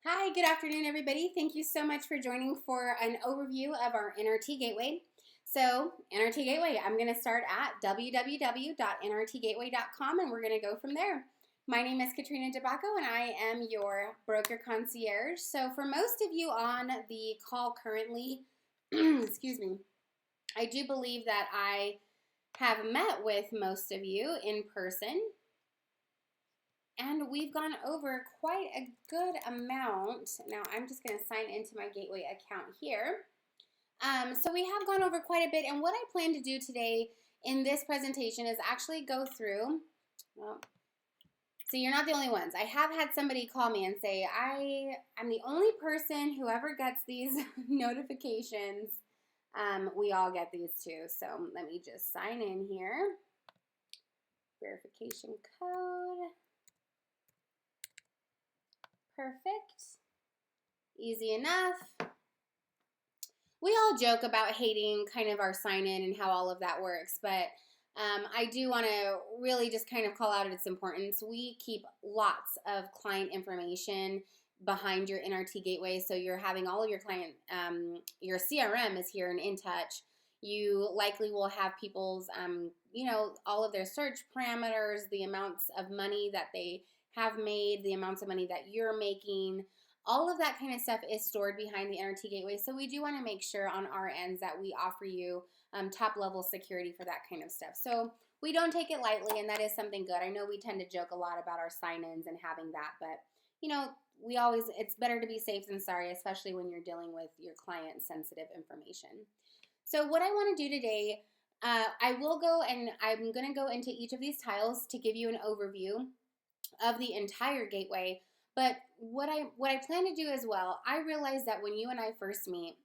Hi, good afternoon, everybody. Thank you so much for joining for an overview of our NRT Gateway. So, NRT Gateway, I'm going to start at www.nrtgateway.com and we're going to go from there. My name is Katrina DeBacco and I am your broker concierge. So, for most of you on the call currently, excuse me, I do believe that I have met with most of you in person. And we've gone over quite a good amount. Now I'm just going to sign into my Gateway account here. So we have gone over quite a bit, and what I plan to do today in this presentation is actually go through, well, so you're not the only ones. I have had somebody call me and say, I'm the only person who ever gets these notifications. We all get these too. So let me just sign in here. Verification code. Perfect. Easy enough. We all joke about hating kind of our sign-in and how all of that works, but I do want to really just kind of call out its importance. We keep lots of client information behind your NRT Gateway, so you're having all of your client, your CRM is here and in touch. You likely will have people's, all of their search parameters, the amounts of money that they have made, the amounts of money that you're making. All of that kind of stuff is stored behind the NRT Gateway, so we do want to make sure on our ends that we offer you top-level security for that kind of stuff. So we don't take it lightly, and that is something good. I know we tend to joke a lot about our sign-ins and having that, but, it's better to be safe than sorry, especially when you're dealing with your client-sensitive information. So what I want to do today, I will go and I'm going to go into each of these tiles to give you an overview of the entire gateway. But what I plan to do as well, I realize that when you and I first meet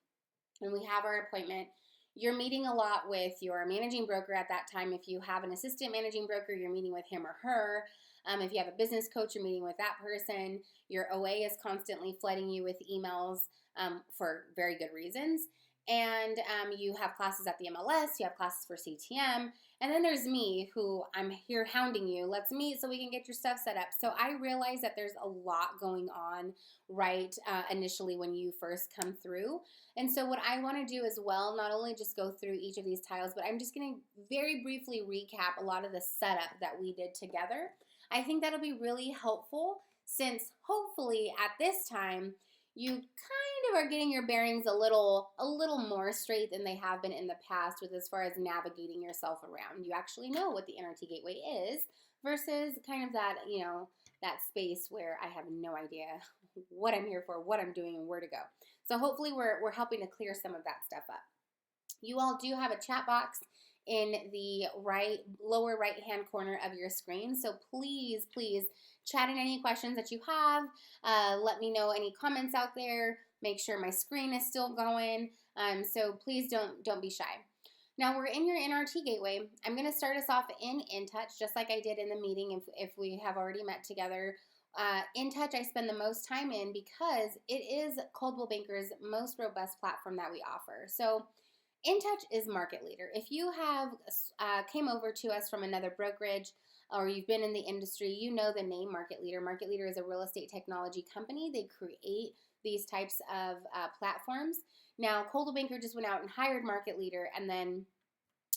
and we have our appointment, you're meeting a lot with your managing broker at that time. If you have an assistant managing broker, you're meeting with him or her. If you have a business coach, you're meeting with that person. Your OA is constantly flooding you with emails for very good reasons. And you have classes at the MLS, you have classes for CTM, and then there's me who I'm here hounding you. Let's meet so we can get your stuff set up. So I realize that there's a lot going on right initially when you first come through. And so what I want to do as well, not only just go through each of these tiles, but I'm just going to very briefly recap a lot of the setup that we did together. I think that'll be really helpful since hopefully at this time, you kind of are getting your bearings a little more straight than they have been in the past with as far as navigating yourself around. You actually know what the NRT Gateway is versus kind of that, that space where I have no idea what I'm here for, what I'm doing, and where to go. So hopefully we're helping to clear some of that stuff up. You all do have a chat box in the lower right hand corner of your screen. So please chat in any questions that you have. Let me know any comments out there. Make sure my screen is still going. So please don't be shy. Now we're in your NRT Gateway. I'm going to start us off in InTouch, just like I did in the meeting if we have already met together. InTouch I spend the most time in because it is Coldwell Banker's most robust platform that we offer. So InTouch is market leader. If you have came over to us from another brokerage or you've been in the industry, you know the name Market Leader. Market Leader is a real estate technology company. They create these types of platforms. Now, Coldwell Banker just went out and hired Market Leader, and then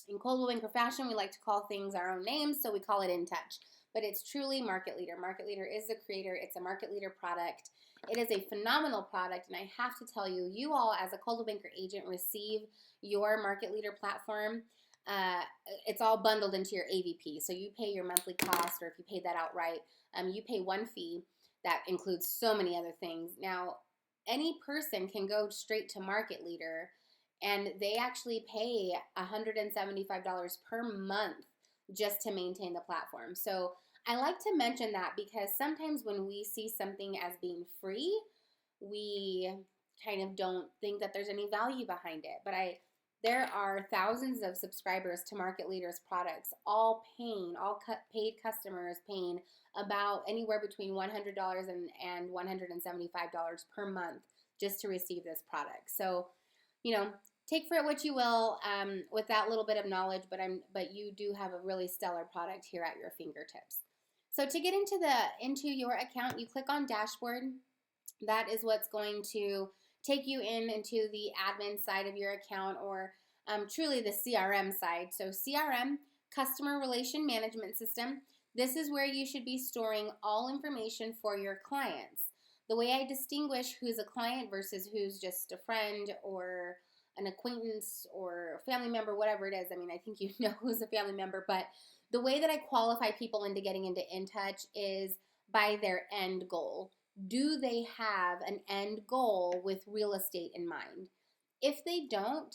in Coldwell Banker fashion, we like to call things our own names, so we call it InTouch. But it's truly Market Leader. Market Leader is the creator. It's a Market Leader product. It is a phenomenal product, and I have to tell you, you all as a Coldwell Banker agent receive your Market Leader platform. It's all bundled into your AVP. So you pay your monthly cost, or if you pay that outright, you pay one fee that includes so many other things. Now, any person can go straight to Market Leader, and they actually pay $175 per month just to maintain the platform. So I like to mention that because sometimes when we see something as being free, we kind of don't think that there's any value behind it. But there are thousands of subscribers to Market Leader's products, all paid customers paying about anywhere between $100 and $175 per month just to receive this product. So, take for it what you will with that little bit of knowledge, but you do have a really stellar product here at your fingertips. So to get into your account, you click on Dashboard. That is what's going to take you into the admin side of your account, or truly the CRM side. So CRM, Customer Relation Management System. This is where you should be storing all information for your clients. The way I distinguish who's a client versus who's just a friend or an acquaintance or a family member, whatever it is. I mean, I think you know who's a family member, but the way that I qualify people into getting into InTouch is by their end goal. Do they have an end goal with real estate in mind? If they don't,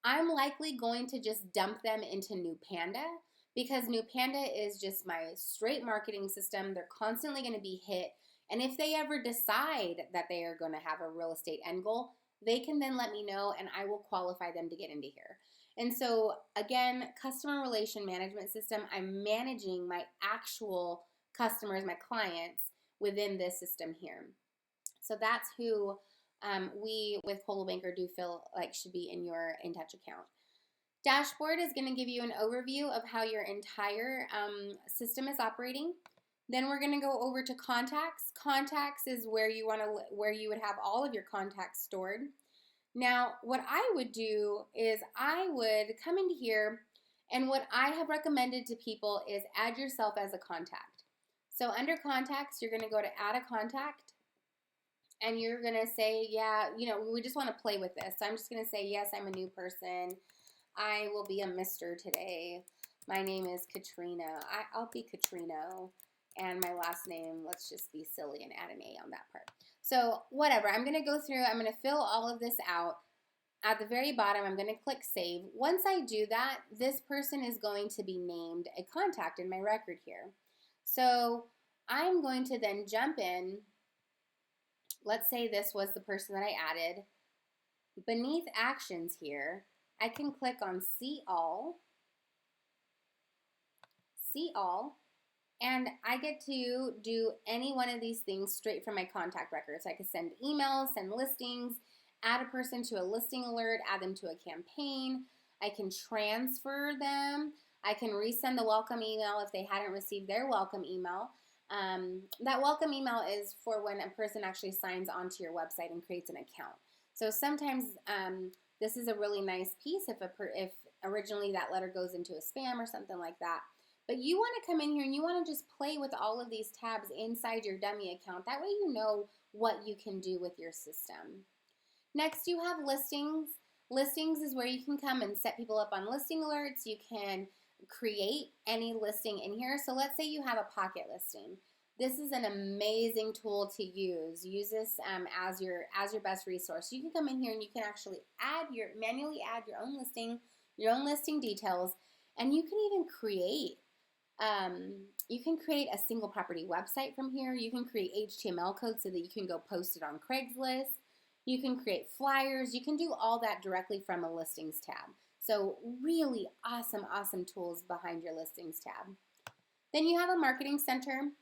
I'm likely going to just dump them into New Panda, because New Panda is just my straight marketing system. They're constantly going to be hit. And if they ever decide that they are going to have a real estate end goal, they can then let me know and I will qualify them to get into here. And so again, customer relation management system, I'm managing my actual customers, my clients within this system here. So that's who we with Coldwell Banker do feel like should be in your InTouch account. Dashboard is going to give you an overview of how your entire system is operating. Then we're going to go over to contacts. Contacts is where you would have all of your contacts stored. Now, what I would do is I would come into here, and what I have recommended to people is add yourself as a contact. So under contacts, you're going to go to add a contact, and you're going to say, yeah, we just want to play with this. So I'm just going to say, yes, I'm a new person. I will be a Mr. today. My name is Katrina. I'll be Katrino. And my last name, let's just be silly and add an A on that part. So whatever, I'm going to go through, I'm going to fill all of this out. At the very bottom, I'm going to click Save. Once I do that, this person is going to be named a contact in my record here. So I'm going to then jump in. Let's say this was the person that I added. Beneath Actions here, I can click on See All. See All. And I get to do any one of these things straight from my contact records. I can send emails, send listings, add a person to a listing alert, add them to a campaign. I can transfer them. I can resend the welcome email if they hadn't received their welcome email. That welcome email is for when a person actually signs onto your website and creates an account. So sometimes this is a really nice piece if originally that letter goes into a spam or something like that. But you want to come in here and you want to just play with all of these tabs inside your dummy account. That way you know what you can do with your system. Next, you have listings. Listings is where you can come and set people up on listing alerts. You can create any listing in here. So let's say you have a pocket listing. This is an amazing tool to use. Use this as your best resource. You can come in here and you can actually manually add your own listing details, and you can even create a single property website from here. You can create HTML code so that you can go post it on Craigslist. You can create flyers. You can do all that directly from a listings tab. So really awesome, awesome tools behind your listings tab. Then you have a marketing center.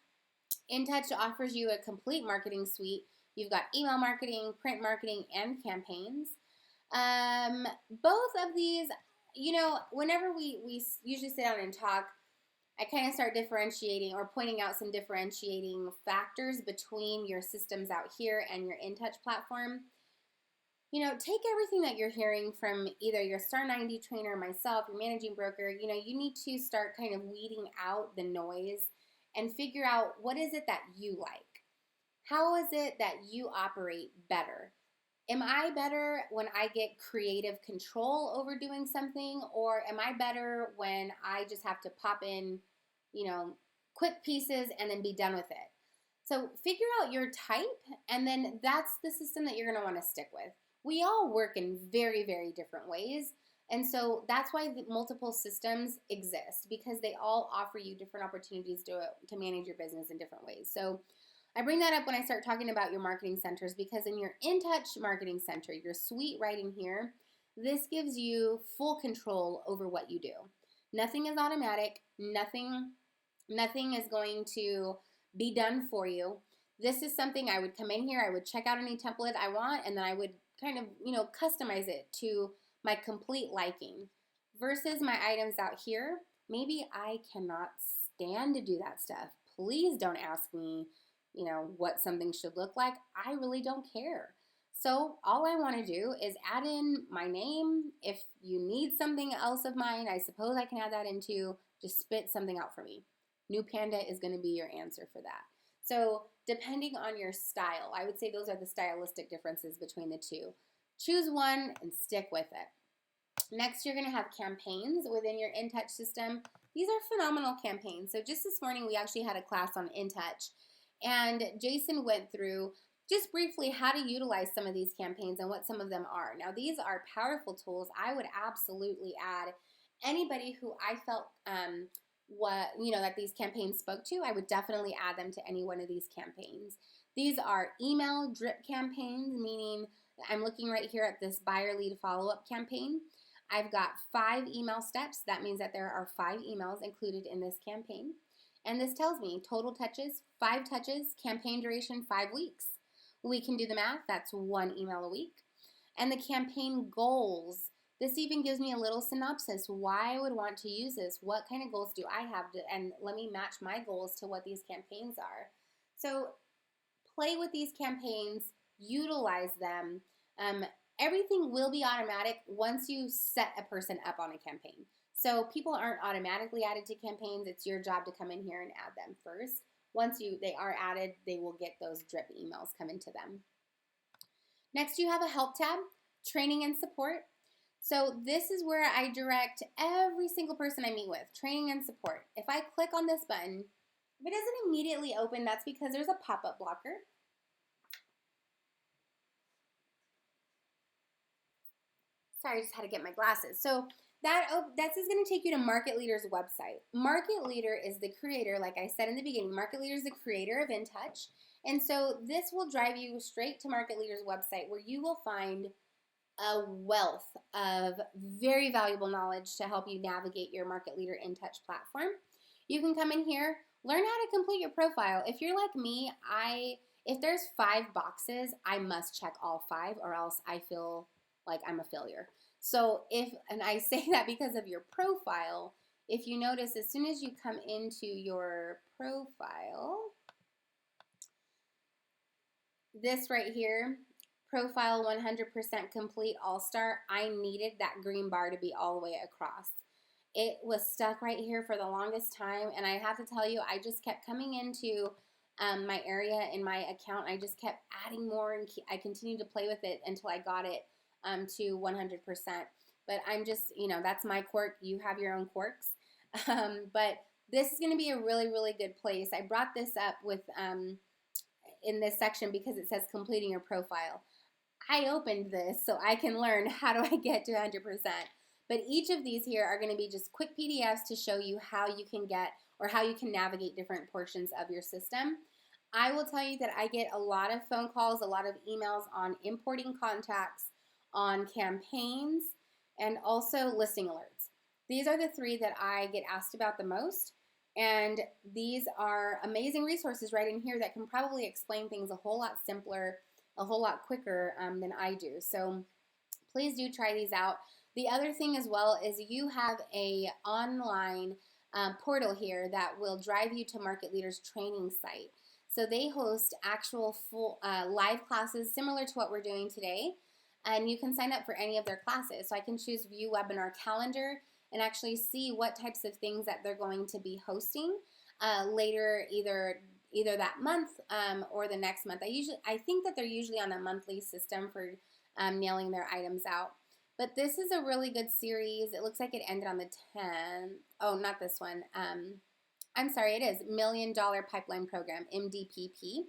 InTouch offers you a complete marketing suite. You've got email marketing, print marketing, and campaigns. Both of these, whenever we usually sit down and talk, I kind of start differentiating or pointing out some differentiating factors between your systems out here and your InTouch platform. Take everything that you're hearing from either your Star 90 trainer, myself, your managing broker. You need to start kind of weeding out the noise and figure out what is it that you like. How is it that you operate better? Am I better when I get creative control over doing something, or am I better when I just have to pop in, quick pieces and then be done with it? So figure out your type, and then that's the system that you're going to want to stick with. We all work in very, very different ways, and so that's why the multiple systems exist, because they all offer you different opportunities to manage your business in different ways. So I bring that up when I start talking about your marketing centers, because in your InTouch marketing center, your suite right in here, this gives you full control over what you do. Nothing is automatic. Nothing is going to be done for you. This is something I would come in here, I would check out any template I want, and then I would kind of, customize it to my complete liking. Versus my items out here, maybe I cannot stand to do that stuff. Please don't ask me, what something should look like. I really don't care. So all I want to do is add in my name. If you need something else of mine, I suppose I can add that in too. Just spit something out for me. New Panda is going to be your answer for that. So depending on your style, I would say those are the stylistic differences between the two. Choose one and stick with it. Next, you're going to have campaigns within your InTouch system. These are phenomenal campaigns. So just this morning, we actually had a class on InTouch, and Jason went through just briefly how to utilize some of these campaigns and what some of them are. Now, these are powerful tools. I would absolutely add anybody who I felt that these campaigns spoke to. I would definitely add them to any one of these campaigns. These are email drip campaigns, meaning I'm looking right here at this buyer lead follow-up campaign. I've got 5 email steps. That means that there are 5 emails included in this campaign. And this tells me total touches, 5 touches, campaign duration, 5 weeks. We can do the math. That's 1 email a week. And the campaign goals. This even gives me a little synopsis. Why I would want to use this. What kind of goals do I have? And let me match my goals to what these campaigns are. So play with these campaigns. Utilize them. Everything will be automatic once you set a person up on a campaign. So people aren't automatically added to campaigns. It's your job to come in here and add them first. Once they are added, they will get those drip emails coming to them. Next, you have a help tab, training and support. So this is where I direct every single person I meet with, training and support. If I click on this button, if it doesn't immediately open, that's because there's a pop-up blocker. Sorry, I just had to get my glasses. So that's just going to take you to Market Leader's website. Market Leader is the creator, like I said in the beginning, Market Leader is the creator of InTouch. And so this will drive you straight to Market Leader's website, where you will find a wealth of very valuable knowledge to help you navigate your Market Leader InTouch platform. You can come in here, learn how to complete your profile. If you're like me, if there's 5 boxes, I must check all 5, or else I feel like I'm a failure. So and I say that because of your profile, if you notice, as soon as you come into your profile, this right here, profile 100% complete all-star, I needed that green bar to be all the way across. It was stuck right here for the longest time, and I have to tell you, I just kept coming into my area in my account. I just kept adding more, and I continued to play with it until I got it to 100%. But I'm just, that's my quirk. You have your own quirks. But this is going to be a really, really good place. I brought this up with in this section because it says completing your profile. I opened this so I can learn how do I get to 100%. But each of these here are going to be just quick PDFs to show you how you can get or how you can navigate different portions of your system. I will tell you that I get a lot of phone calls, a lot of emails on importing contacts, on campaigns, and also listing alerts. These are the 3 that I get asked about the most, and these are amazing resources right in here that can probably explain things a whole lot simpler, a whole lot quicker than I do. So please do try these out. The other thing as well is you have a online portal here that will drive you to Market Leader's training site. So they host actual full live classes similar to what we're doing today. And you can sign up for any of their classes. So I can choose view webinar calendar and actually see what types of things that they're going to be hosting later, either that month or the next month. I think that they're usually on a monthly system for nailing their items out. But this is a really good series. It looks like it ended on the 10th. Oh, not this one. I'm sorry, it is $1 Million Pipeline Program, MDPP.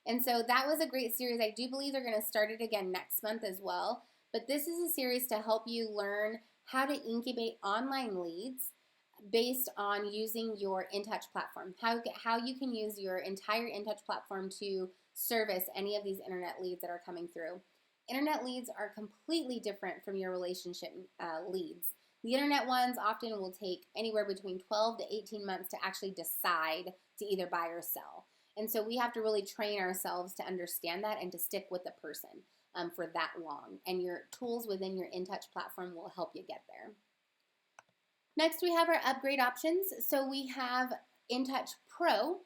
And so that was a great series. I do believe they're going to start it again next month as well. But this is a series to help you learn how to incubate online leads based on using your InTouch platform. How you can use your entire InTouch platform to service any of these internet leads that are coming through. Internet leads are completely different from your relationship leads. The internet ones often will take anywhere between 12 to 18 months to actually decide to either buy or sell. And so we have to really train ourselves to understand that and to stick with the person for that long. And your tools within your InTouch platform will help you get there. Next, we have our upgrade options. So we have InTouch Pro.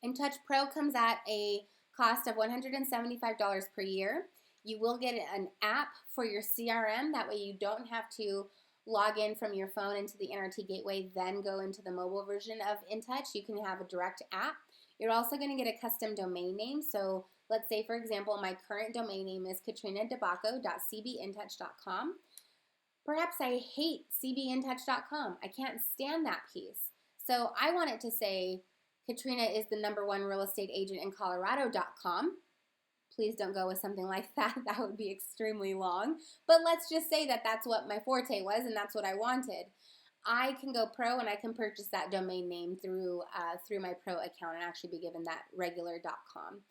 InTouch Pro comes at a cost of $175 per year. You will get an app for your CRM. That way you don't have to log in from your phone into the NRT Gateway, then go into the mobile version of InTouch. You can have a direct app. You're also going to get a custom domain name. So let's say, for example, my current domain name is katrinadebacco.cbintouch.com. Perhaps I hate cbintouch.com. I can't stand that piece. So I want it to say Katrina is the #1 real estate agent in Colorado.com. Please don't go with something like that. That would be extremely long. But let's just say that that's what my forte was and that's what I wanted. I can go pro and I can purchase that domain name through my pro account and actually be given that regular.com.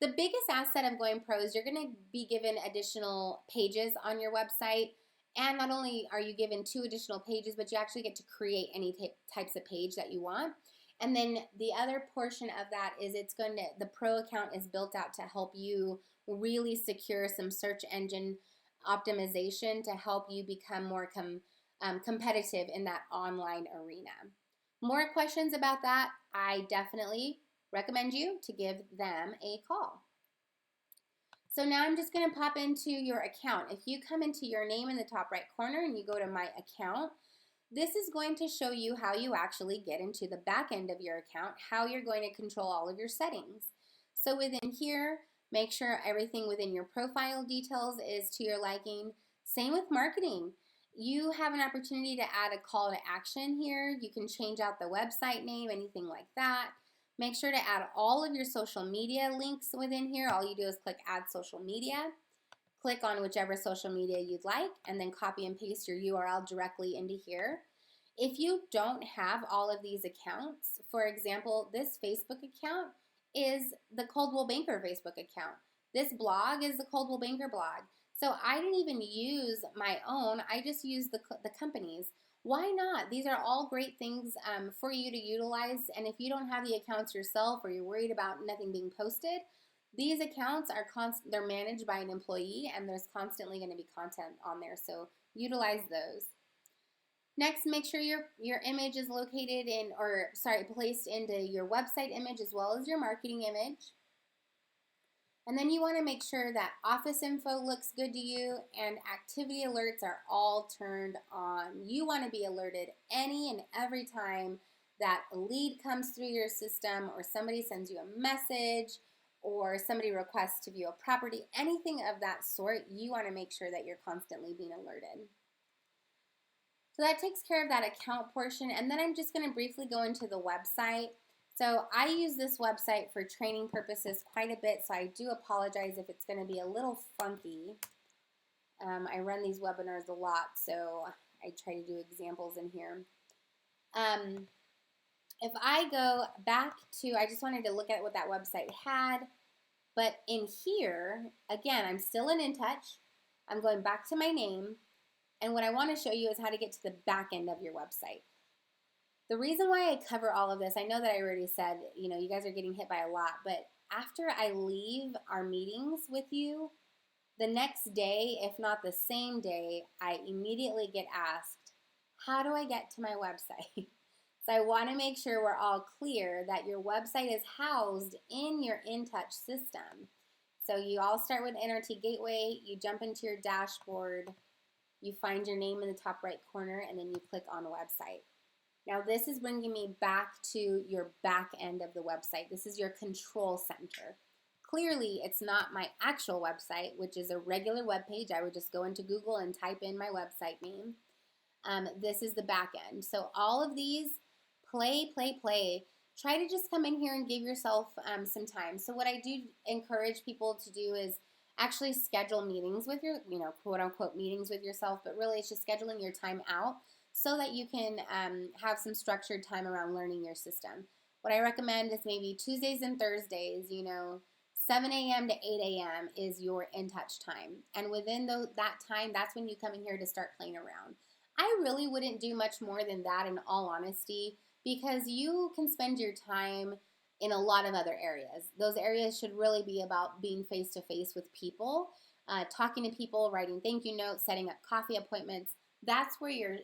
The biggest asset of going pro is you're going to be given additional pages on your website. And not only are you given 2 additional pages, but you actually get to create any types of page that you want. And then the other portion of that is the pro account is built out to help you really secure some search engine optimization to help you become more competitive in that online arena. More questions about that, I definitely recommend you to give them a call. So now I'm just going to pop into your account. If you come into your name in the top right corner and you go to my account, this is going to show you how you actually get into the back end of your account, how you're going to control all of your settings. So within here, make sure everything within your profile details is to your liking. Same with marketing. You have an opportunity to add a call to action here. You can change out the website name, anything like that. Make sure to add all of your social media links within here. All you do is click Add Social Media. Click on whichever social media you'd like, and then copy and paste your URL directly into here. If you don't have all of these accounts, for example, this Facebook account is the Coldwell Banker Facebook account. This blog is the Coldwell Banker blog. So I didn't even use my own. I just used the company's. Why not? These are all great things for you to utilize. And if you don't have the accounts yourself or you're worried about nothing being posted, these accounts are they're managed by an employee and there's constantly going to be content on there. So utilize those. Next, make sure your image is placed into your website image as well as your marketing image. And then you want to make sure that office info looks good to you and activity alerts are all turned on. You want to be alerted any and every time that a lead comes through your system or somebody sends you a message or somebody requests to view a property, anything of that sort. You want to make sure that you're constantly being alerted. So that takes care of that account portion. And then I'm just going to briefly go into the website. So I use this website for training purposes quite a bit, so I do apologize if it's going to be a little funky. I run these webinars a lot, so I try to do examples in here. If I go back to, I just wanted to look at what that website had, but in here, again, I'm still in InTouch. I'm going back to my name, and what I want to show you is how to get to the back end of your website. The reason why I cover all of this, I know that I already said, you guys are getting hit by a lot, but after I leave our meetings with you, the next day, if not the same day, I immediately get asked, how do I get to my website? So I want to make sure we're all clear that your website is housed in your InTouch system. So you all start with NRT Gateway, you jump into your dashboard, you find your name in the top right corner, and then you click on website. Now this is bringing me back to your back end of the website. This is your control center. Clearly it's not my actual website, which is a regular web page. I would just go into Google and type in my website name. This is the back end. So all of these, play. Try to just come in here and give yourself some time. So what I do encourage people to do is actually schedule meetings with your, quote unquote meetings with yourself, but really it's just scheduling your time out so that you can have some structured time around learning your system. What I recommend is maybe Tuesdays and Thursdays, 7 a.m. to 8 a.m. is your InTouch time. And within that time, that's when you come in here to start playing around. I really wouldn't do much more than that in all honesty, because you can spend your time in a lot of other areas. Those areas should really be about being face-to-face with people, talking to people, writing thank you notes, setting up coffee appointments. That's where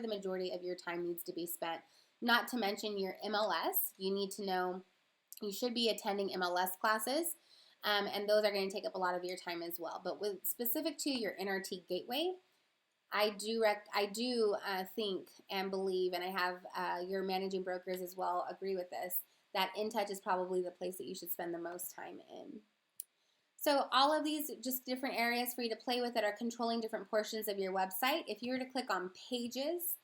the majority of your time needs to be spent. Not to mention your MLS. You need to know, You should be attending MLS classes, and those are going to take up a lot of your time as well. But with specific to your NRT Gateway, I do think and believe, and I have your managing brokers as well agree with this, that InTouch is probably the place that you should spend the most time in. So all of these just different areas for you to play with that are controlling different portions of your website. If you were to click on Pages,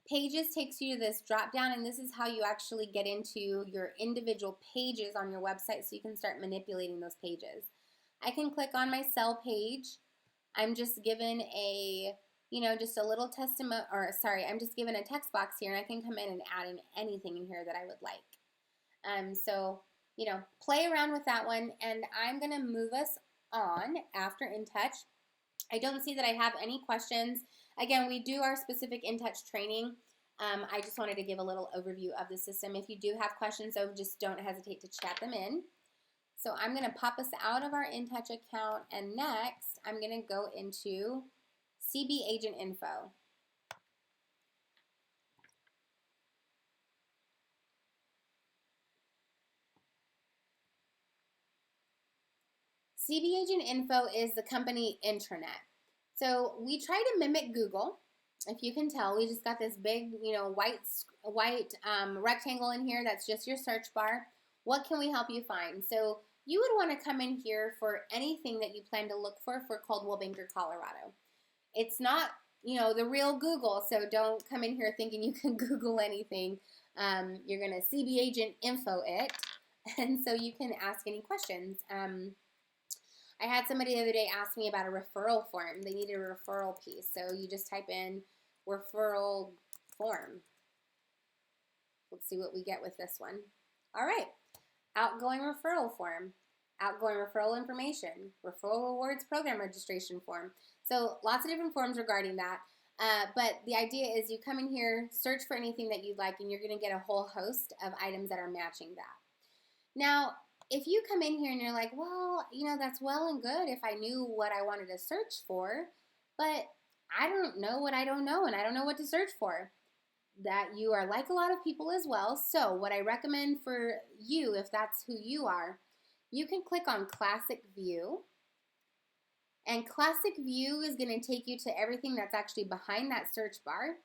Pages takes you to this drop down, and this is how you actually get into your individual pages on your website so you can start manipulating those pages. I can click on my sell page. I'm just given a, just a little I'm just given a text box here, and I can come in and add in anything in here that I would like. So, play around with that one, and I'm going to move us on after InTouch. I don't see that I have any questions. Again, we do our specific InTouch training. I just wanted to give a little overview of the system. If you do have questions, though, just don't hesitate to chat them in. So I'm going to pop us out of our InTouch account, and next I'm going to go into CB Agent Info. CB Agent Info is the company intranet. So we try to mimic Google. If you can tell, we just got this big, white rectangle in here that's just your search bar. What can we help you find? So you would want to come in here for anything that you plan to look for Caldwell Banker, Colorado. It's not, the real Google, so don't come in here thinking you can Google anything. You're going to CB Agent Info it, and so you can ask any questions. I had somebody the other day ask me about a referral form. They needed a referral piece. So you just type in referral form. Let's see what we get with this one. All right. Outgoing referral form. Outgoing referral information. Referral rewards program registration form. So lots of different forms regarding that. But the idea is you come in here, search for anything that you'd like, and you're going to get a whole host of items that are matching that. Now, if you come in here and you're like, well, that's well and good if I knew what I wanted to search for, but I don't know what I don't know, and I don't know what to search for. That you are like a lot of people as well. So what I recommend for you, if that's who you are, you can click on Classic View. And Classic View is going to take you to everything that's actually behind that search bar.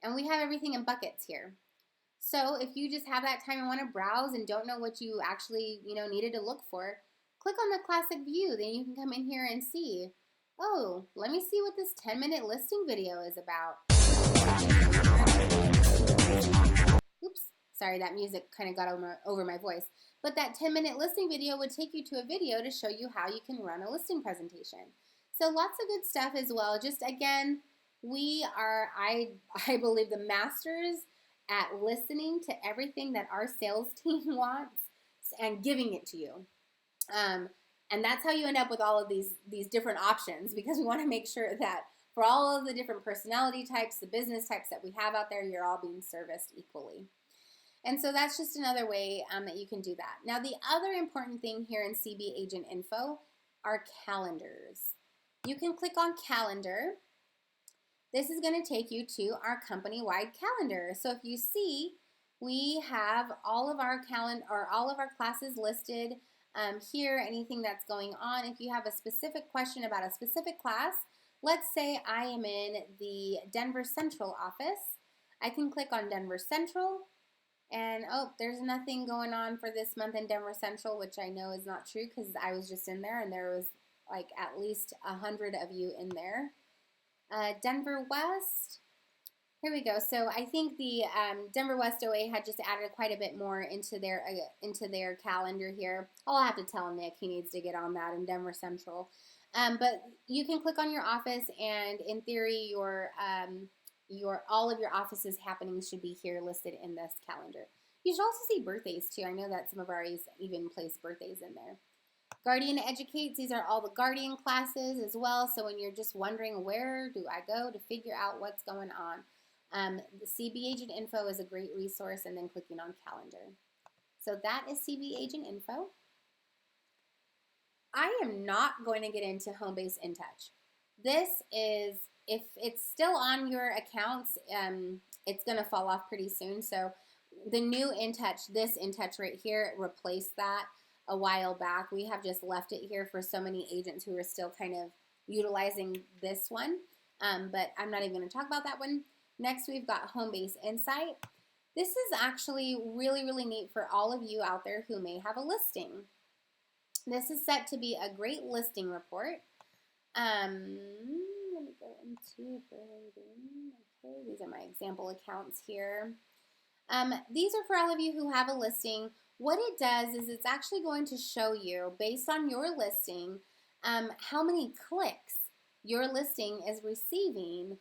And we have everything in buckets here. So if you just have that time and want to browse and don't know what you actually, needed to look for, click on the Classic View. Then you can come in here and see, oh, let me see what this 10-minute listing video is about. Oops, sorry, that music kind of got over my voice. But that 10-minute listing video would take you to a video to show you how you can run a listing presentation. So lots of good stuff as well. Just again, we are, I believe, the masters at listening to everything that our sales team wants and giving it to you. And that's how you end up with all of these different options, because we want to make sure that for all of the different personality types, the business types that we have out there, you're all being serviced equally. And so that's just another way that you can do that. Now, the other important thing here in CB Agent Info are calendars. You can click on Calendar. This is going to take you to our company-wide calendar. So if you see, we have all of our classes listed here, anything that's going on. If you have a specific question about a specific class, let's say I am in the Denver Central office. I can click on Denver Central, and oh, there's nothing going on for this month in Denver Central, which I know is not true because I was just in there and there was like at least 100 of you in there. Denver West, here we go. So I think the Denver West OA had just added quite a bit more into their calendar here. I'll have to tell Nick he needs to get on that in Denver Central. But you can click on your office, and in theory, all of your office's happenings should be here listed in this calendar. You should also see birthdays too. I know that some of our RAs even place birthdays in there. Guardian Educates, these are all the Guardian classes as well. So when you're just wondering where do I go to figure out what's going on, the CB Agent Info is a great resource, and then clicking on Calendar. So that is CB Agent Info. I am not going to get into Homebase InTouch. This is, if it's still on your accounts, it's going to fall off pretty soon. So The new InTouch, this InTouch right here, replaced that a while back. We have just left it here for so many agents who are still kind of utilizing this one, but I'm not even going to talk about that one. Next, we've got Home Base Insight. This is actually really, really neat for all of you out there who may have a listing. This is set to be a great listing report. Let me go into building. Okay, these are my example accounts here. These are for all of you who have a listing. What it does is it's actually going to show you, based on your listing, how many clicks your listing is receiving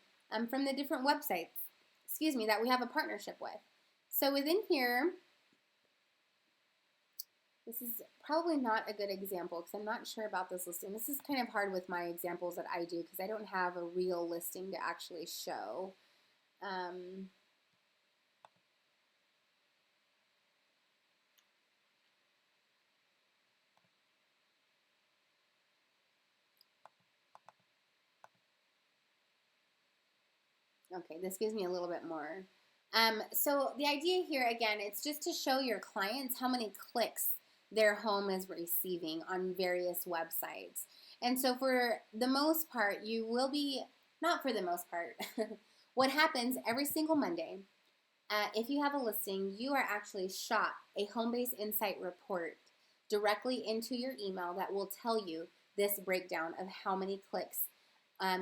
from the different websites, that we have a partnership with. So within here, this is probably not a good example because I'm not sure about this listing. This is kind of hard with my examples that I do because I don't have a real listing to actually show. Okay, this gives me a little bit more. So the idea here, again, it's just to show your clients how many clicks their home is receiving on various websites. And so for the most part, you will be, not for the most part, what happens every single Monday, if you have a listing, you are actually shot a Home Base Insight report directly into your email that will tell you this breakdown of how many clicks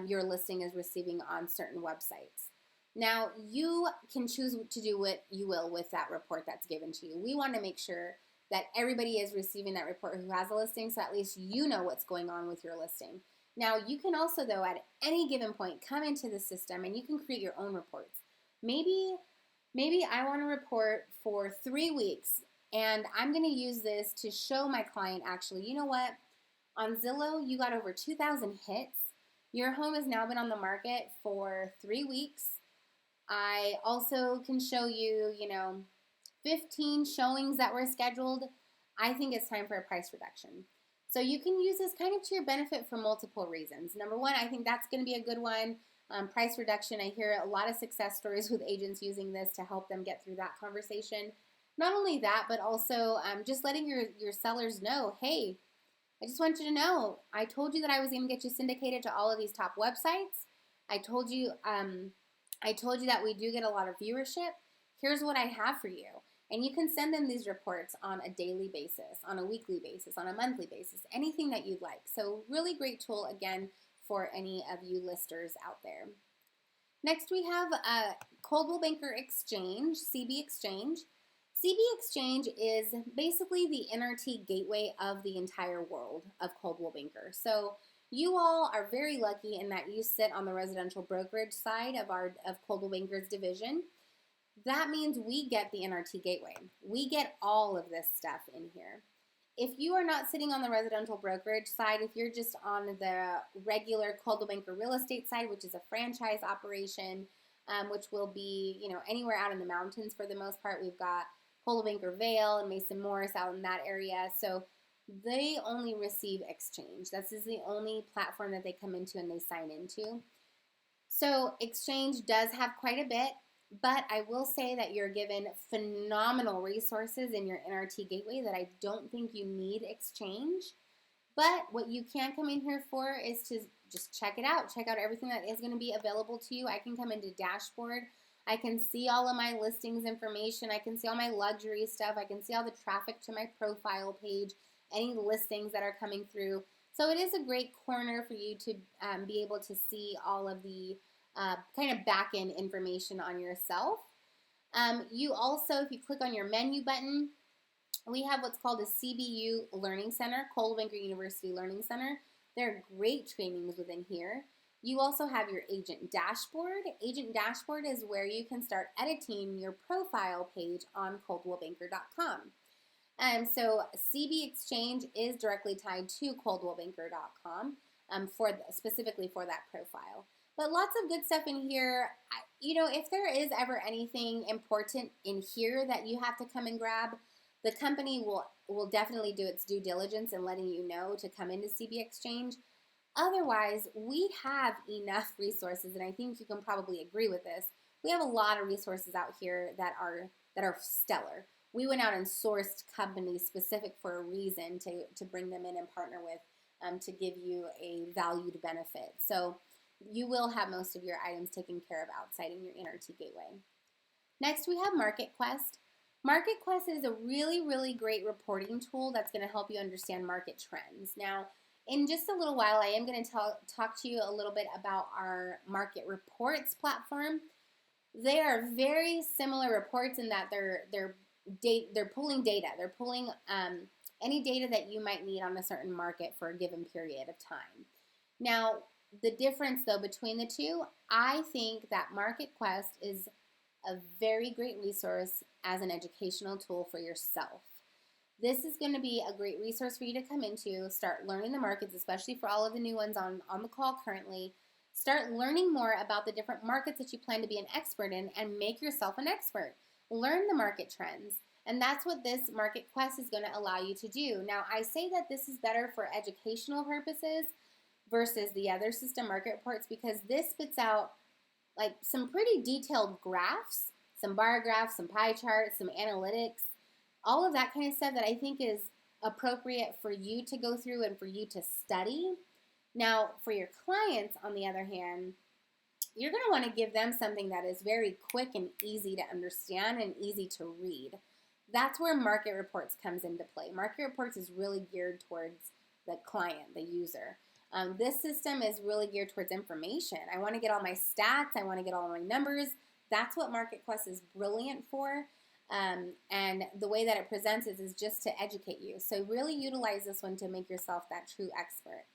your listing is receiving on certain websites. Now, you can choose to do what you will with that report that's given to you. We want to make sure that everybody is receiving that report who has a listing, so at least you know what's going on with your listing. Now, you can also, though, at any given point, come into the system and you can create your own reports. Maybe I want to report for 3 weeks, and I'm going to use this to show my client, actually, you know what? On Zillow, you got over 2,000 hits. Your home has now been on the market for 3 weeks. I also can show you, 15 showings that were scheduled. I think it's time for a price reduction. So you can use this kind of to your benefit for multiple reasons. Number one, I think that's going to be a good one. Price reduction. I hear a lot of success stories with agents using this to help them get through that conversation. Not only that, but also just letting your sellers know, hey, I just want you to know, I told you that I was going to get you syndicated to all of these top websites. I told you that we do get a lot of viewership. Here's what I have for you. And you can send them these reports on a daily basis, on a weekly basis, on a monthly basis, anything that you'd like. So really great tool, again, for any of you listers out there. Next, we have Coldwell Banker Exchange, CB Exchange. CB Exchange is basically the NRTGateway of the entire world of Coldwell Banker. So you all are very lucky in that you sit on the residential brokerage side of Coldwell Banker's division. That means we get the NRTGateway. We get all of this stuff in here. If you are not sitting on the residential brokerage side, if you're just on the regular Coldwell Banker real estate side, which is a franchise operation, which will be, anywhere out in the mountains for the most part. We've got Coldwell Banker Vale and Mason Morris out in that area. So they only receive Exchange. This is the only platform that they come into and they sign into. So Exchange does have quite a bit, but I will say that you're given phenomenal resources in your NRTGateway that I don't think you need Exchange. But what you can come in here for is to just check it out. Check out everything that is going to be available to you. I can come into dashboard. I can see all of my listings information. I can see all my luxury stuff. I can see all the traffic to my profile page, any listings that are coming through. So it is a great corner for you to be able to see all of the kind of back-end information on yourself. You also, if you click on your menu button, we have what's called a CBU Learning Center, Coldwell Banker University Learning Center. There are great trainings within here. You also have your agent dashboard. Agent dashboard is where you can start editing your profile page on coldwellbanker.com. So CB Exchange is directly tied to coldwellbanker.com specifically for that profile. But lots of good stuff in here. If there is ever anything important in here that you have to come and grab, the company will definitely do its due diligence in letting you know to come into CB Exchange. Otherwise, we have enough resources, and I think you can probably agree with this. We have a lot of resources out here that that are stellar. We went out and sourced companies specific for a reason to bring them in and partner with to give you a valued benefit. So you will have most of your items taken care of outside in your NRT Gateway. Next, we have MarketQuest. MarketQuest is a really, really great reporting tool that's going to help you understand market trends. Now, in just a little while, I am going to talk to you a little bit about our market reports platform. They are very similar reports in that they're pulling data. They're pulling any data that you might need on a certain market for a given period of time. Now, the difference, though, between the two, I think that MarketQuest is a very great resource as an educational tool for yourself. This is going to be a great resource for you to come into, start learning the markets, especially for all of the new ones on the call currently. Start learning more about the different markets that you plan to be an expert in and make yourself an expert. Learn the market trends. And that's what this MarketQuest is going to allow you to do. Now, I say that this is better for educational purposes versus the other system, Market Reports, because this spits out like some pretty detailed graphs, some bar graphs, some pie charts, some analytics, all of that kind of stuff that I think is appropriate for you to go through and for you to study. Now, for your clients, on the other hand, you're going to want to give them something that is very quick and easy to understand and easy to read. That's where Market Reports comes into play. Market Reports is really geared towards the client, the user. This system is really geared towards information. I want to get all my stats. I want to get all my numbers. That's what MarketQuest is brilliant for. And the way that it presents is just to educate you. So really utilize this one to make yourself that true expert.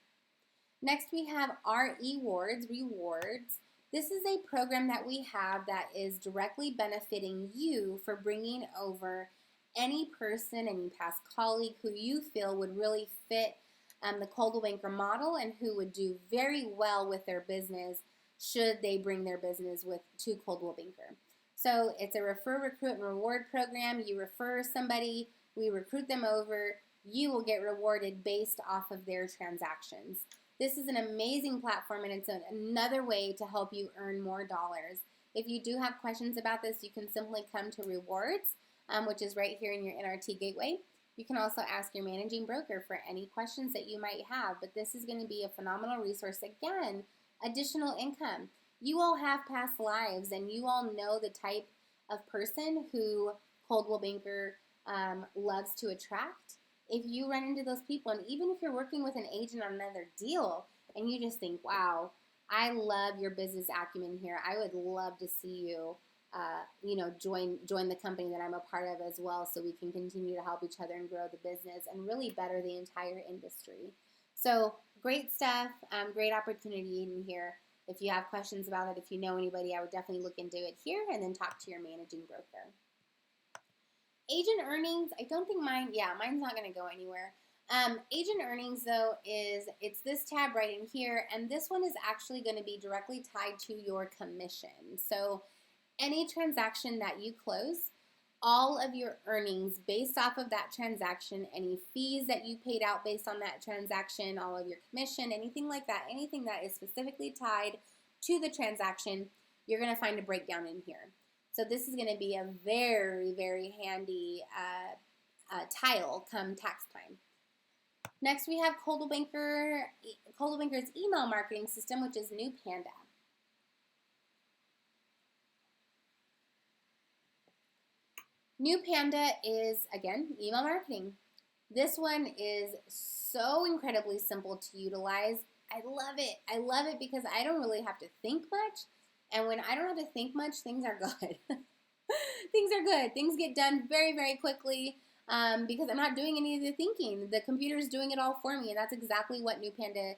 Next, we have our rewards. This is a program that we have that is directly benefiting you for bringing over any person, any past colleague who you feel would really fit the Coldwell Banker model and who would do very well with their business should they bring their business to Coldwell Banker. So it's a refer, recruit, and reward program. You refer somebody, we recruit them over, you will get rewarded based off of their transactions. This is an amazing platform, and it's another way to help you earn more dollars. If you do have questions about this, you can simply come to rewards, which is right here in your NRT Gateway. You can also ask your managing broker for any questions that you might have, but this is going to be a phenomenal resource. Again, additional income. You all have past lives, and you all know the type of person who Coldwell Banker loves to attract. If you run into those people, and even if you're working with an agent on another deal, and you just think, wow, I love your business acumen here. I would love to see you, join the company that I'm a part of as well, so we can continue to help each other and grow the business and really better the entire industry. So great stuff, great opportunity in here. If you have questions about it, if you know anybody, I would definitely look into it here and then talk to your managing broker. Agent earnings, I don't think mine's not going to go anywhere. Agent earnings, though, it's this tab right in here, and this one is actually going to be directly tied to your commission. So any transaction that you close, all of your earnings based off of that transaction, any fees that you paid out based on that transaction, all of your commission, anything like that, anything that is specifically tied to the transaction, you're going to find a breakdown in here. So this is going to be a very, very handy tile come tax time. Next, we have Coldwell Banker's email marketing system, which is New Panda. New Panda is, again, email marketing. This one is so incredibly simple to utilize. I love it. I love it because I don't really have to think much. And when I don't have to think much, things are good. Things are good. Things get done very, very quickly because I'm not doing any of the thinking. The computer's doing it all for me, and that's exactly what New Panda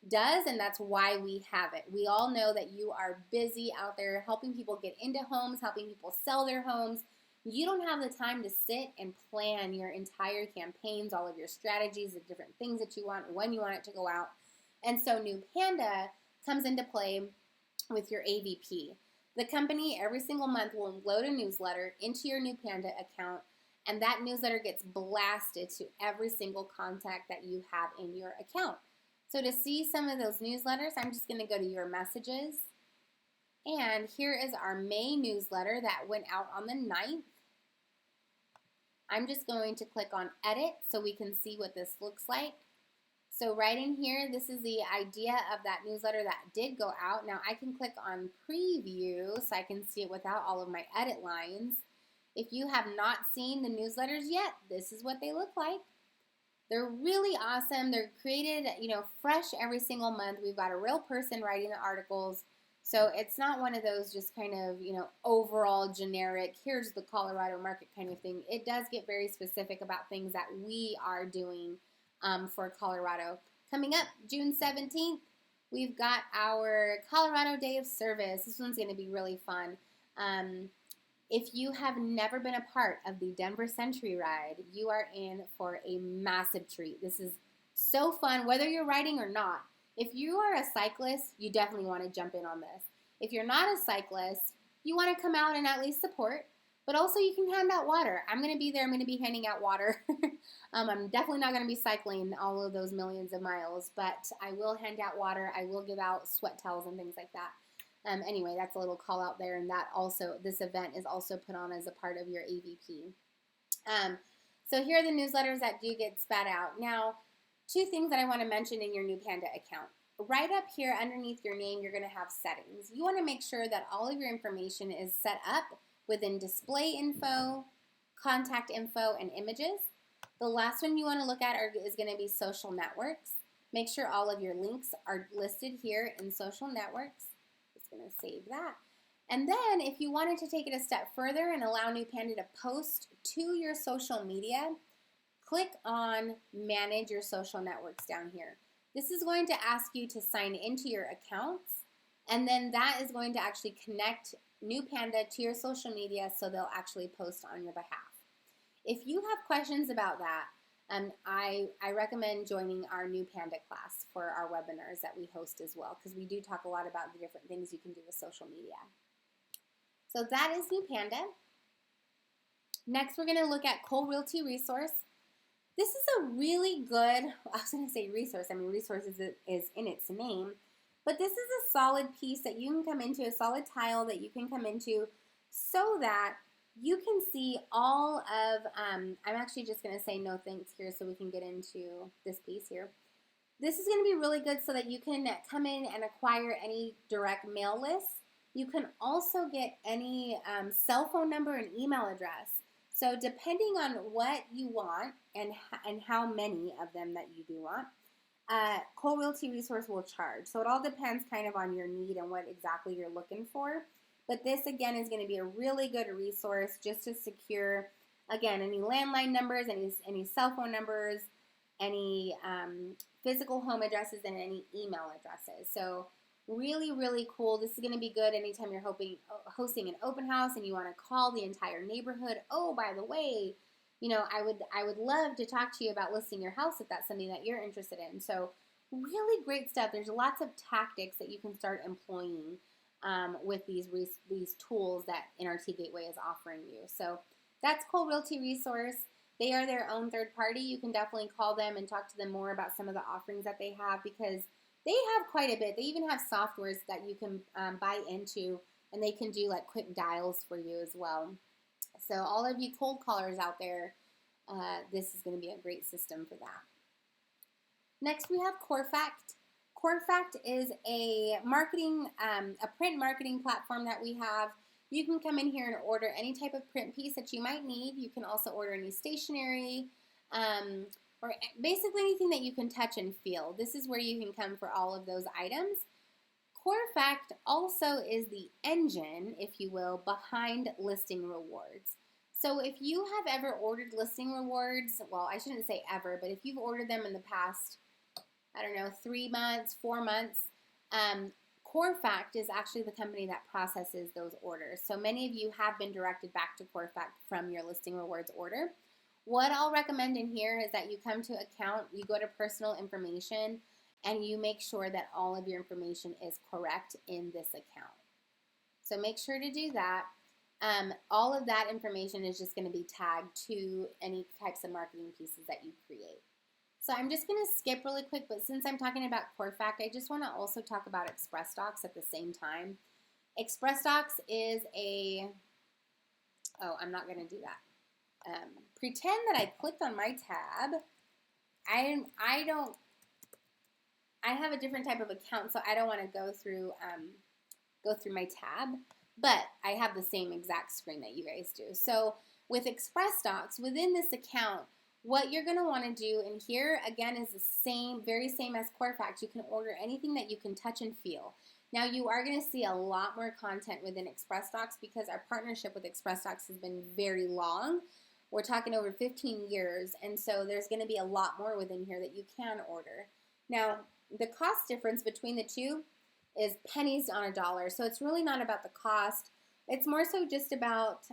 does, and that's why we have it. We all know that you are busy out there helping people get into homes, helping people sell their homes. You don't have the time to sit and plan your entire campaigns, all of your strategies, the different things that you want, when you want it to go out. And so New Panda comes into play with your AVP. The company every single month will load a newsletter into your New Panda account, and that newsletter gets blasted to every single contact that you have in your account. So to see some of those newsletters, I'm just going to go to your messages. And here is our May newsletter that went out on the 9th. I'm just going to click on edit so we can see what this looks like. So right in here, this is the idea of that newsletter that did go out. Now I can click on preview so I can see it without all of my edit lines. If you have not seen the newsletters yet, this is what they look like. They're really awesome. They're created, fresh every single month. We've got a real person writing the articles. So it's not one of those just kind of, overall generic, here's the Colorado market kind of thing. It does get very specific about things that we are doing for Colorado. Coming up June 17th, we've got our Colorado Day of Service. This one's going to be really fun. If you have never been a part of the Denver Century Ride, you are in for a massive treat. This is so fun, whether you're riding or not. If you are a cyclist, you definitely want to jump in on this. If you're not a cyclist, you want to come out and at least support, but also you can hand out water. I'm going to be there. I'm going to be handing out water. I'm definitely not going to be cycling all of those millions of miles, but I will hand out water. I will give out sweat towels and things like that. Anyway, that's a little call out there, and that also, this event is also put on as a part of your AVP. So here are the newsletters that do get spat out. Now, two things that I want to mention in your New Panda account. Right up here underneath your name, you're going to have settings. You want to make sure that all of your information is set up within display info, contact info, and images. The last one you want to look at is going to be social networks. Make sure all of your links are listed here in social networks. Going to save that. And then if you wanted to take it a step further and allow New Panda to post to your social media, click on Manage Your Social Networks down here. This is going to ask you to sign into your accounts, and then that is going to actually connect New Panda to your social media so they'll actually post on your behalf. If you have questions about that, I recommend joining our New Panda class for our webinars that we host as well, because we do talk a lot about the different things you can do with social media. So that is New Panda. Next, we're going to look at Cole Realty Resource. This is a really good, I was going to say resource. I mean, resource is in its name, but this is a solid piece that you can come into, a solid tile that you can come into so that you can see all of, I'm actually just going to say no thanks here so we can get into this piece here. This is going to be really good so that you can come in and acquire any direct mail lists. You can also get any cell phone number and email address. So depending on what you want and how many of them that you do want, Cole Realty Resource will charge. So it all depends kind of on your need and what exactly you're looking for. But this, again, is going to be a really good resource just to secure, again, any landline numbers, any cell phone numbers, any physical home addresses, and any email addresses. So really, really cool. This is going to be good anytime you're hosting an open house and you want to call the entire neighborhood. Oh, by the way, I would love to talk to you about listing your house if that's something that you're interested in. So really great stuff. There's lots of tactics that you can start employing with these tools that NRTGateway is offering you. So that's Cole Realty Resource. They are their own third party. You can definitely call them and talk to them more about some of the offerings that they have, because they have quite a bit. They even have softwares that you can buy into, and they can do like quick dials for you as well. So all of you cold callers out there, this is going to be a great system for that. Next, we have CoreFact. CoreFact is a print marketing platform that we have. You can come in here and order any type of print piece that you might need. You can also order any stationery, or basically anything that you can touch and feel. This is where you can come for all of those items. CoreFact also is the engine, if you will, behind listing rewards. So if you have ever ordered listing rewards, well, I shouldn't say ever, but if you've ordered them in the past, 3 months, 4 months, CoreFact is actually the company that processes those orders. So many of you have been directed back to CoreFact from your listing rewards order. What I'll recommend in here is that you come to account, you go to personal information, and you make sure that all of your information is correct in this account. So make sure to do that. All of that information is just going to be tagged to any types of marketing pieces that you create. So I'm just going to skip really quick, but since I'm talking about CoreFact, I just want to also talk about ExpressDocs at the same time. ExpressDocs is I'm not going to do that. pretend that I clicked on my tab. I have a different type of account, so I don't want to go through my tab, but I have the same exact screen that you guys do. So with ExpressDocs, within this account, what you're going to want to do in here, again, is the same, very same as CoreFax. You can order anything that you can touch and feel. Now, you are going to see a lot more content within ExpressDocs because our partnership with ExpressDocs has been very long. We're talking over 15 years, and so there's going to be a lot more within here that you can order. Now, the cost difference between the two is pennies on a dollar, so it's really not about the cost. It's more so just about,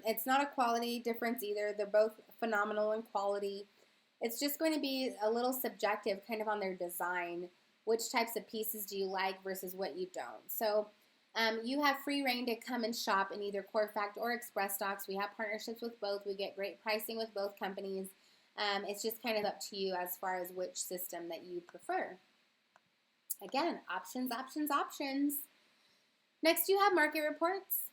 it's not a quality difference either. They're both phenomenal in quality. It's just going to be a little subjective kind of on their design. Which types of pieces do you like versus what you don't? So you have free reign to come and shop in either CoreFact or ExpressDocs. We have partnerships with both. We get great pricing with both companies. It's just kind of up to you as far as which system that you prefer. Again, options, options, options. Next, you have market reports.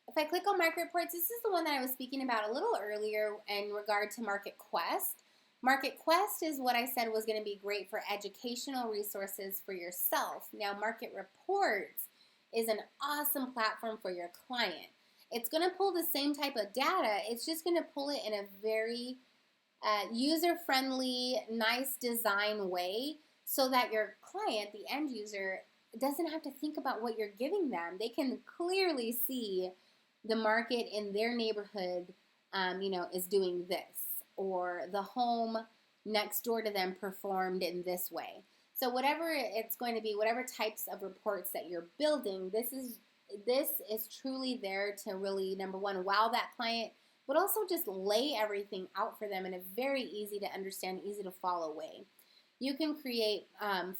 If I click on market reports, this is the one that I was speaking about a little earlier in regard to Market Quest. Market Quest is what I said was going to be great for educational resources for yourself. Now, Market Reports is an awesome platform for your client. It's going to pull the same type of data. It's just going to pull it in a very user-friendly, nice design way so that your client, the end user, doesn't have to think about what you're giving them. They can clearly see the market in their neighborhood, is doing this, or the home next door to them performed in this way. So whatever it's going to be, whatever types of reports that you're building, this is truly there to really, number one, wow that client, but also just lay everything out for them in a very easy to understand, easy to follow way. You can create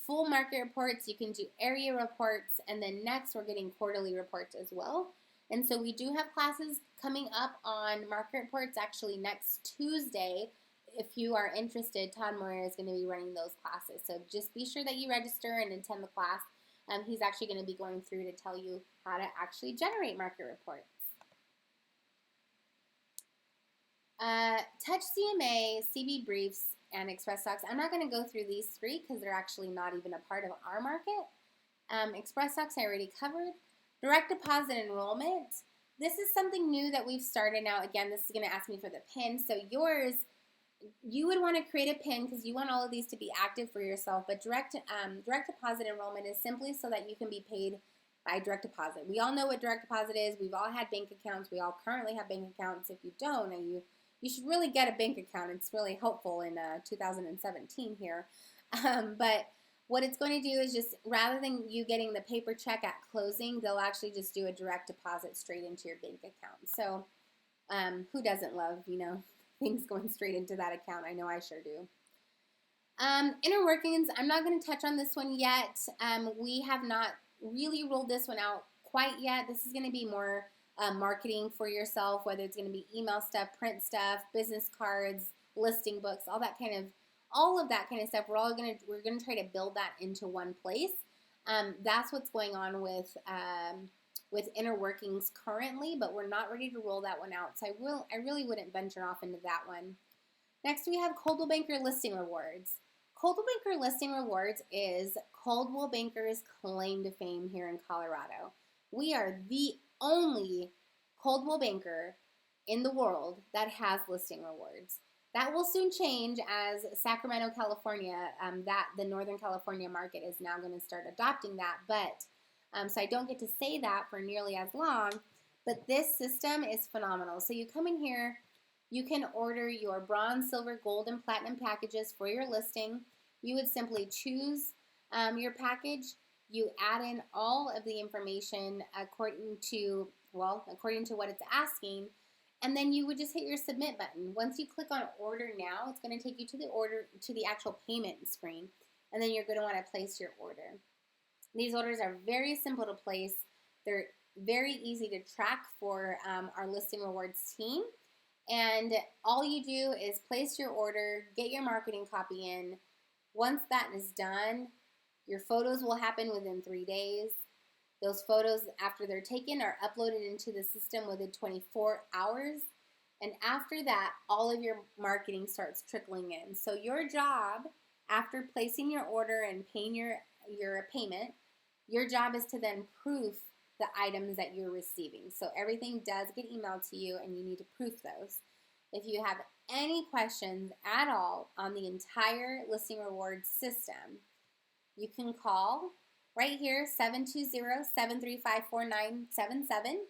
full market reports, you can do area reports, and then next we're getting quarterly reports as well. And so we do have classes coming up on market reports actually next Tuesday. If you are interested, Todd Moyer is going to be running those classes. So just be sure that you register and attend the class. He's actually going to be going through to tell you how to actually generate market reports. Touch CMA, CB Briefs, and ExpressDocs. I'm not going to go through these three because they're actually not even a part of our market. ExpressDocs I already covered. Direct deposit enrollment. This is something new that we've started now. Again, this is going to ask me for the PIN. So yours, you would want to create a PIN because you want all of these to be active for yourself. But direct deposit enrollment is simply so that you can be paid by direct deposit. We all know what direct deposit is. We've all had bank accounts. We all currently have bank accounts. If you don't, you should really get a bank account. It's really helpful in 2017 here. But what it's going to do is just, rather than you getting the paper check at closing, they'll actually just do a direct deposit straight into your bank account. So who doesn't love, things going straight into that account? I know I sure do. Inner workings, I'm not going to touch on this one yet. We have not really rolled this one out quite yet. This is going to be more marketing for yourself, whether it's going to be email stuff, print stuff, business cards, listing books, all of that kind of stuff. We're gonna try to build that into one place. That's what's going on with inner workings currently, but we're not ready to roll that one out. So I really wouldn't venture off into that one. Next, we have Coldwell Banker Listing Rewards. Coldwell Banker Listing Rewards is Coldwell Banker's claim to fame here in Colorado. We are the only Coldwell Banker in the world that has listing rewards. That will soon change as Sacramento, California, the Northern California market is now going to start adopting that. But so I don't get to say that for nearly as long. But this system is phenomenal. So you come in here, you can order your bronze, silver, gold, and platinum packages for your listing. You would simply choose your package. You add in all of the information according to what it's asking. And then you would just hit your submit button. Once you click on order now, it's going to take you to the actual payment screen. And then you're going to want to place your order. These orders are very simple to place. They're very easy to track for our listing rewards team. And all you do is place your order, get your marketing copy in. Once that is done, your photos will happen within 3 days. Those photos, after they're taken, are uploaded into the system within 24 hours. And after that, all of your marketing starts trickling in. So your job, after placing your order and paying your payment, your job is to then proof the items that you're receiving. So everything does get emailed to you, and you need to proof those. If you have any questions at all on the entire listing rewards system, you can call right here, 720-735-4977.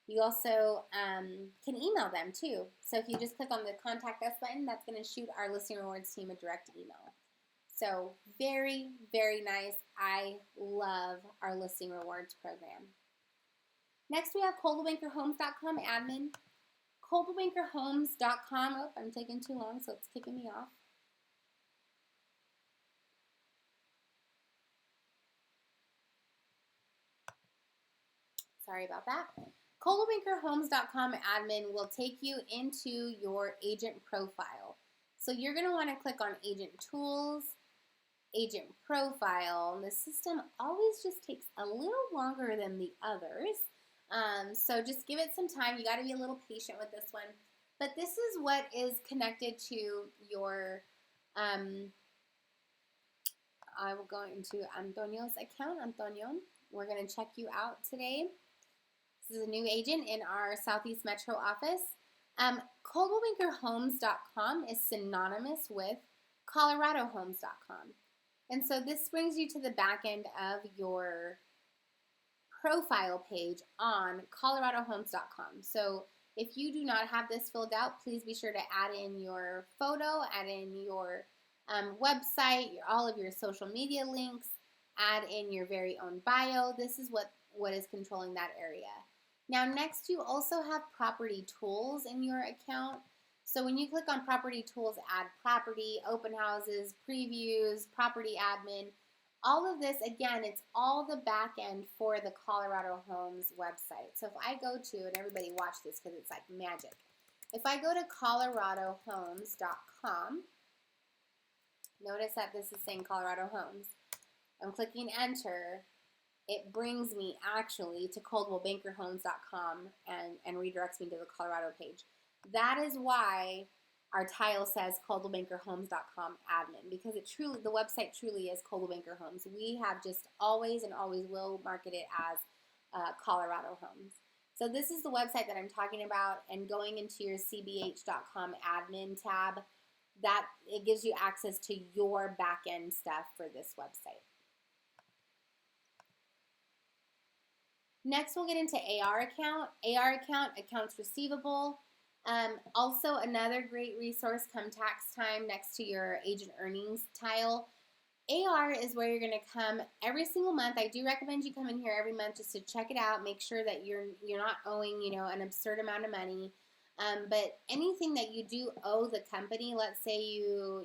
You also can email them too. So if you just click on the Contact Us button, that's going to shoot our Listing Rewards team a direct email. So very, very nice. I love our Listing Rewards program. Next, we have coldwellbankerhomes.com admin. coldwellbankerhomes.com. Oh, I'm taking too long, so it's kicking me off. Sorry about that. coldwellbankerhomes.com admin will take you into your agent profile. So you're going to want to click on Agent Tools, Agent Profile. The system always just takes a little longer than the others. So just give it some time. You got to be a little patient with this one. But this is what is connected to your, I will go into Antonio's account. Antonio, we're going to check you out today. This is a new agent in our Southeast Metro office. coldwellbankerhomes.com is synonymous with coloradohomes.com. And so this brings you to the back end of your profile page on coloradohomes.com. So if you do not have this filled out, please be sure to add in your photo, add in your website, all of your social media links, add in your very own bio. This is what is controlling that area. Now next, you also have property tools in your account. So when you click on property tools, add property, open houses, previews, property admin, all of this, again, it's all the back end for the Colorado Homes website. So if I go to, and everybody watch this because it's like magic. If I go to coloradohomes.com, notice that this is saying Colorado Homes. I'm clicking enter. It brings me actually to coldwellbankerhomes.com and redirects me to the Colorado page. That is why our tile says coldwellbankerhomes.com admin, because the website truly is Coldwell Banker Homes. We have just always and always will market it as Colorado Homes. So this is the website that I'm talking about, and going into your cbh.com admin tab, that it gives you access to your back end stuff for this website. Next, we'll get into AR account. AR account, accounts receivable. Also, another great resource come tax time next to your agent earnings tile. AR is where you're going to come every single month. I do recommend you come in here every month just to check it out. Make sure that you're not owing, an absurd amount of money. But anything that you do owe the company, let's say you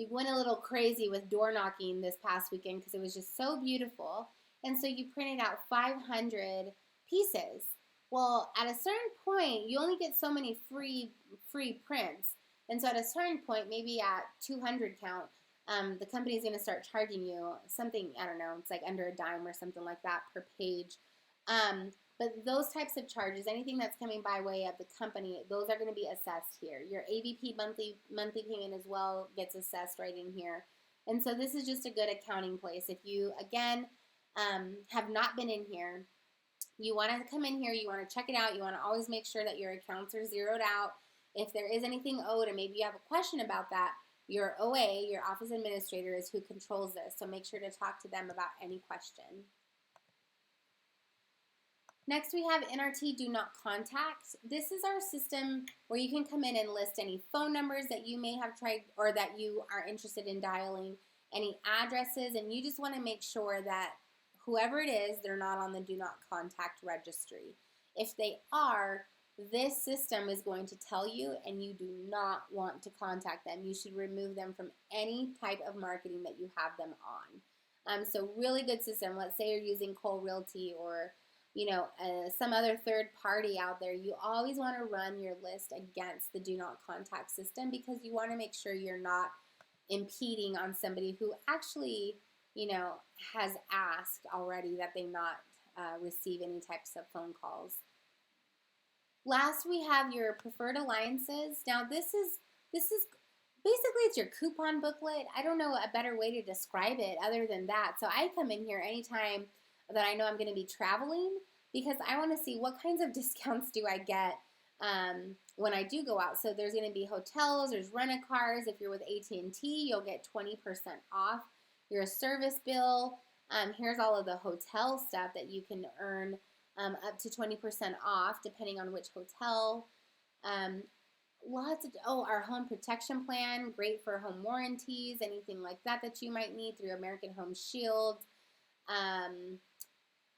went a little crazy with door knocking this past weekend because it was just so beautiful. And so you printed out 500 pieces. Well, at a certain point, you only get so many free prints. And so at a certain point, maybe at 200 count, the company is going to start charging you something, I don't know, it's like under a dime or something like that per page. But those types of charges, anything that's coming by way of the company, those are going to be assessed here. Your AVP monthly payment as well gets assessed right in here. And so this is just a good accounting place. If you, again, have not been in here, you want to come in here, you want to check it out, you want to always make sure that your accounts are zeroed out. If there is anything owed and maybe you have a question about that, your OA, your office administrator, is who controls this. So make sure to talk to them about any question. Next, we have NRT Do Not Contact. This is our system where you can come in and list any phone numbers that you may have tried or that you are interested in dialing, any addresses, and you just want to make sure that whoever it is, they're not on the Do Not Contact registry. If they are, this system is going to tell you, and you do not want to contact them. You should remove them from any type of marketing that you have them on. So really good system. Let's say you're using Cole Realty or some other third party out there. You always want to run your list against the Do Not Contact system because you want to make sure you're not impeding on somebody who actually has asked already that they not receive any types of phone calls. Last, we have your preferred alliances. Now, this is basically it's your coupon booklet. I don't know a better way to describe it other than that. So I come in here anytime that I know I'm going to be traveling because I want to see what kinds of discounts do I get when I do go out. So there's going to be hotels, there's rent-a-cars. If you're with AT&T, you'll get 20% off your service bill. Here's all of the hotel stuff that you can earn up to 20% off depending on which hotel. Lots of, our home protection plan, great for home warranties, anything like that that you might need through American Home Shield.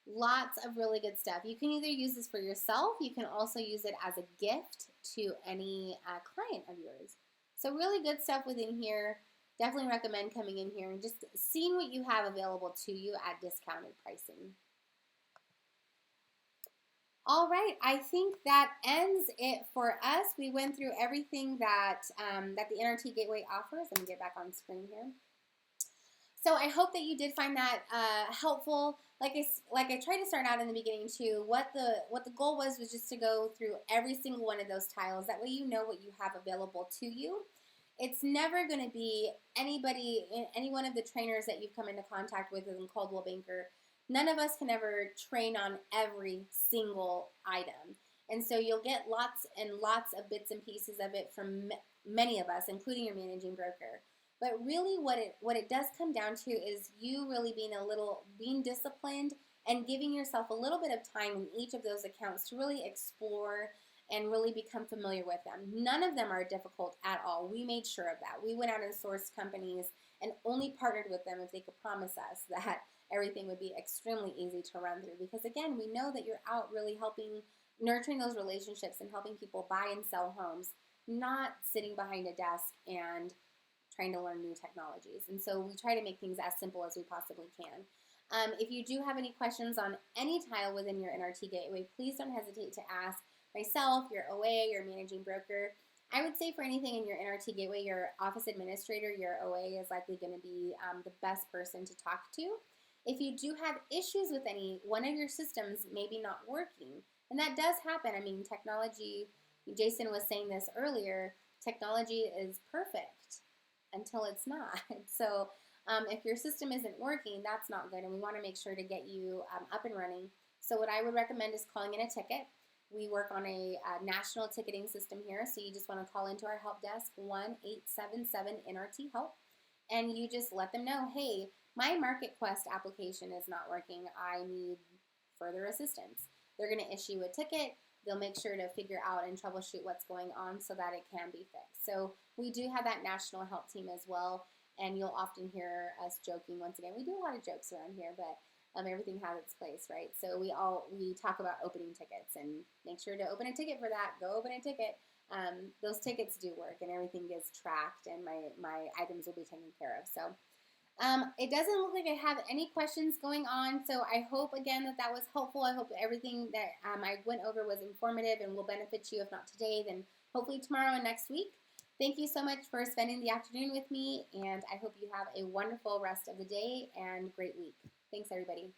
Lots of really good stuff. You can either use this for yourself, you can also use it as a gift to any client of yours. So really good stuff within here. Definitely recommend coming in here and just seeing what you have available to you at discounted pricing. All right, I think that ends it for us. We went through everything that that the NRT Gateway offers. Let me get back on screen here. So I hope that you did find that helpful. Like I tried to start out in the beginning too. What the goal was just to go through every single one of those tiles. That way you know what you have available to you. It's never going to be any one of the trainers that you've come into contact with in Coldwell Banker. None of us can ever train on every single item. And so you'll get lots and lots of bits and pieces of it from many of us, including your managing broker. But really what it does come down to is you really being disciplined and giving yourself a little bit of time in each of those accounts to really explore and really become familiar with them. None of them are difficult at all. We made sure of that. We went out and sourced companies and only partnered with them if they could promise us that everything would be extremely easy to run through. Because again, we know that you're out really nurturing those relationships and helping people buy and sell homes, not sitting behind a desk and trying to learn new technologies. And so we try to make things as simple as we possibly can. If you do have any questions on any tile within your NRT Gateway, please don't hesitate to ask myself, your OA, your managing broker. I would say for anything in your NRT Gateway, your office administrator, your OA is likely going to be the best person to talk to. If you do have issues with any one of your systems maybe not working, and that does happen. I mean, technology, Jason was saying this earlier, technology is perfect until it's not. So if your system isn't working, that's not good, and we want to make sure to get you up and running. So what I would recommend is calling in a ticket. We work on a national ticketing system here, so you just want to call into our help desk, 1-877-NRT-HELP, and you just let them know, hey, my MarketQuest application is not working. I need further assistance. They're going to issue a ticket. They'll make sure to figure out and troubleshoot what's going on so that it can be fixed. So we do have that national help team as well, and you'll often hear us joking once again. We do a lot of jokes around here, but everything has its place, right? So we talk about opening tickets and make sure to open a ticket for that. Go open a ticket. Those tickets do work and everything gets tracked and my items will be taken care of. So it doesn't look like I have any questions going on. So I hope again that was helpful. I hope everything that I went over was informative and will benefit you. If not today, then hopefully tomorrow and next week. Thank you so much for spending the afternoon with me, and I hope you have a wonderful rest of the day and great week. Thanks, everybody.